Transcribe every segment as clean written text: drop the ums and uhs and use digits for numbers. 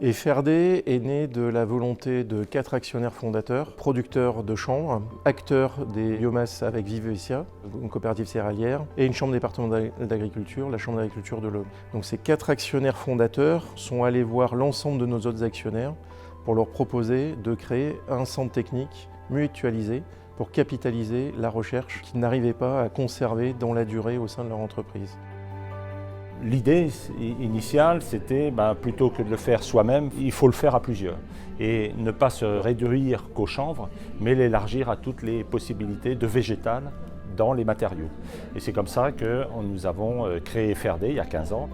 Et FRD est né de la volonté de 4 actionnaires fondateurs, producteurs de chanvre, acteurs des biomasses avec Vivesia, une coopérative céréalière, et une chambre départementale d'agriculture, la chambre d'agriculture de l'Aube. Donc ces 4 actionnaires fondateurs sont allés voir l'ensemble de nos autres actionnaires pour leur proposer de créer un centre technique mutualisé pour capitaliser la recherche qu'ils n'arrivaient pas à conserver dans la durée au sein de leur entreprise. L'idée initiale, c'était plutôt que de le faire soi-même, il faut le faire à plusieurs. Et ne pas se réduire qu'au chanvre, mais l'élargir à toutes les possibilités de végétal dans les matériaux. Et c'est comme ça que nous avons créé FRD il y a 15 ans.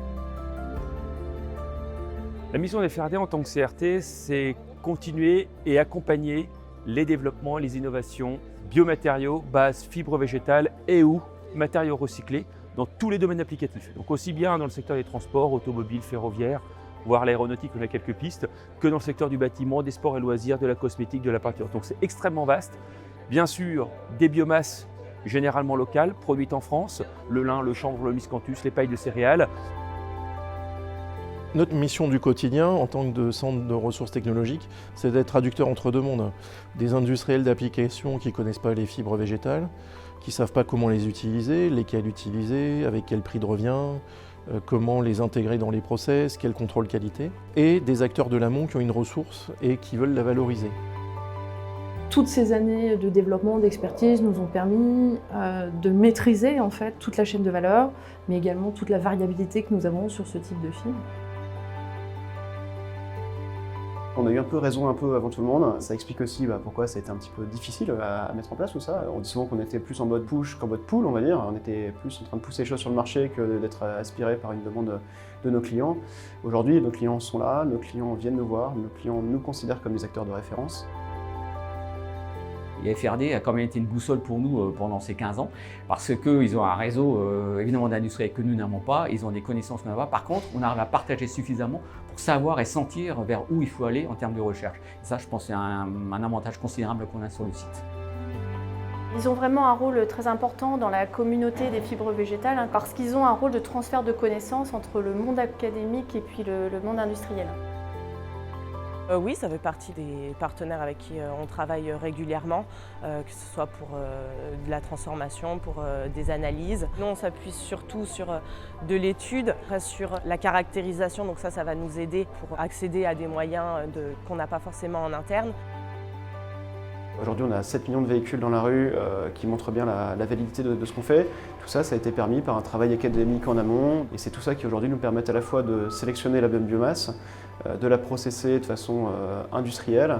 La mission de FRD en tant que CRT, c'est continuer et accompagner les développements, les innovations, biomatériaux, base, fibres végétales et ou matériaux recyclés dans tous les domaines applicatifs. Donc aussi bien dans le secteur des transports, automobiles, ferroviaires, voire l'aéronautique, on a quelques pistes, que dans le secteur du bâtiment, des sports et loisirs, de la cosmétique, de la peinture. Donc c'est extrêmement vaste. Bien sûr, des biomasses généralement locales, produites en France, le lin, le chanvre, le miscanthus, les pailles de céréales. Notre mission du quotidien, en tant que centre de ressources technologiques, c'est d'être traducteur entre deux mondes. Des industriels d'application qui ne connaissent pas les fibres végétales, qui ne savent pas comment les utiliser, lesquelles utiliser, avec quel prix de revient, comment les intégrer dans les process, quel contrôle qualité, et des acteurs de l'amont qui ont une ressource et qui veulent la valoriser. Toutes ces années de développement, d'expertise nous ont permis de maîtriser en fait toute la chaîne de valeur, mais également toute la variabilité que nous avons sur ce type de fibre. On a eu un peu raison avant tout le monde. Ça explique aussi pourquoi ça a été un petit peu difficile à mettre en place tout ça. On dit souvent qu'on était plus en mode push qu'en mode pull, on va dire. On était plus en train de pousser les choses sur le marché que d'être aspiré par une demande de nos clients. Aujourd'hui, nos clients sont là, nos clients viennent nous voir, nos clients nous considèrent comme des acteurs de référence. Et FRD a quand même été une boussole pour nous pendant ces 15 ans parce qu'ils ont un réseau évidemment d'industriels que nous n'avons pas, ils ont des connaissances que nous n'avons pas. Par contre, on arrive à partager suffisamment pour savoir et sentir vers où il faut aller en termes de recherche. Et ça, je pense, c'est un avantage considérable qu'on a sur le site. Ils ont vraiment un rôle très important dans la communauté des fibres végétales parce qu'ils ont un rôle de transfert de connaissances entre le monde académique et puis le monde industriel. Oui, ça fait partie des partenaires avec qui on travaille régulièrement, que ce soit pour de la transformation, pour des analyses. Nous, on s'appuie surtout sur de l'étude, sur la caractérisation, donc ça va nous aider pour accéder à des moyens qu'on n'a pas forcément en interne. Aujourd'hui, on a 7 millions de véhicules dans la rue qui montrent bien la validité de ce qu'on fait. Tout ça, ça a été permis par un travail académique en amont. Et c'est tout ça qui aujourd'hui nous permet à la fois de sélectionner la bonne biomasse, de la processer de façon industrielle.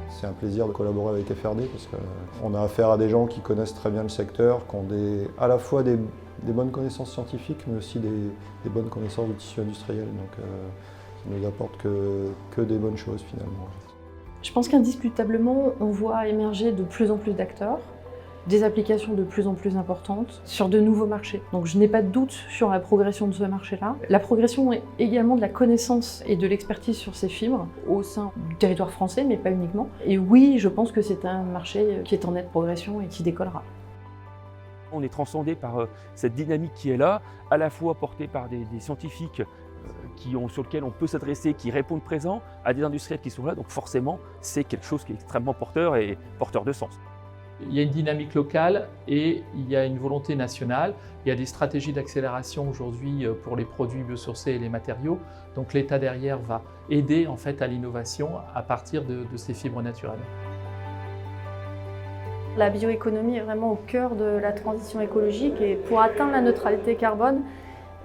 C'est un plaisir de collaborer avec FRD parce qu'on a affaire à des gens qui connaissent très bien le secteur, qui ont à la fois des bonnes connaissances scientifiques, mais aussi des bonnes connaissances de tissu industriel. Donc ça ne nous apporte que des bonnes choses finalement. Je pense qu'indiscutablement, on voit émerger de plus en plus d'acteurs, des applications de plus en plus importantes sur de nouveaux marchés. Donc je n'ai pas de doute sur la progression de ce marché-là. La progression est également de la connaissance et de l'expertise sur ces fibres au sein du territoire français, mais pas uniquement. Et oui, je pense que c'est un marché qui est en nette progression et qui décollera. On est transcendé par cette dynamique qui est là, à la fois portée par des scientifiques sur lesquels on peut s'adresser, qui répondent présent, à des industriels qui sont là. Donc forcément, c'est quelque chose qui est extrêmement porteur et porteur de sens. Il y a une dynamique locale et il y a une volonté nationale. Il y a des stratégies d'accélération aujourd'hui pour les produits biosourcés et les matériaux. Donc l'État derrière va aider en fait à l'innovation à partir de ces fibres naturelles. La bioéconomie est vraiment au cœur de la transition écologique et pour atteindre la neutralité carbone,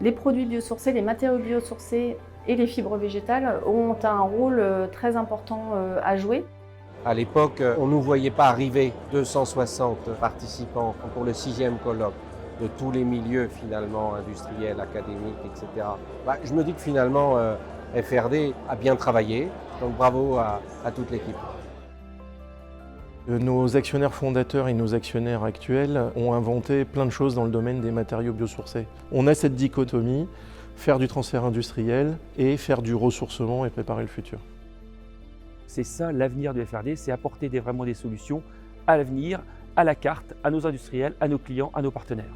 les produits biosourcés, les matériaux biosourcés et les fibres végétales ont un rôle très important à jouer. À l'époque, on ne nous voyait pas arriver 260 participants pour le 6e colloque de tous les milieux finalement, industriels, académiques, etc. Je me dis que finalement, FRD a bien travaillé, donc bravo à toute l'équipe. Nos actionnaires fondateurs et nos actionnaires actuels ont inventé plein de choses dans le domaine des matériaux biosourcés. On a cette dichotomie, faire du transfert industriel et faire du ressourcement et préparer le futur. C'est ça l'avenir de FRD, c'est apporter vraiment des solutions à l'avenir, à la carte, à nos industriels, à nos clients, à nos partenaires.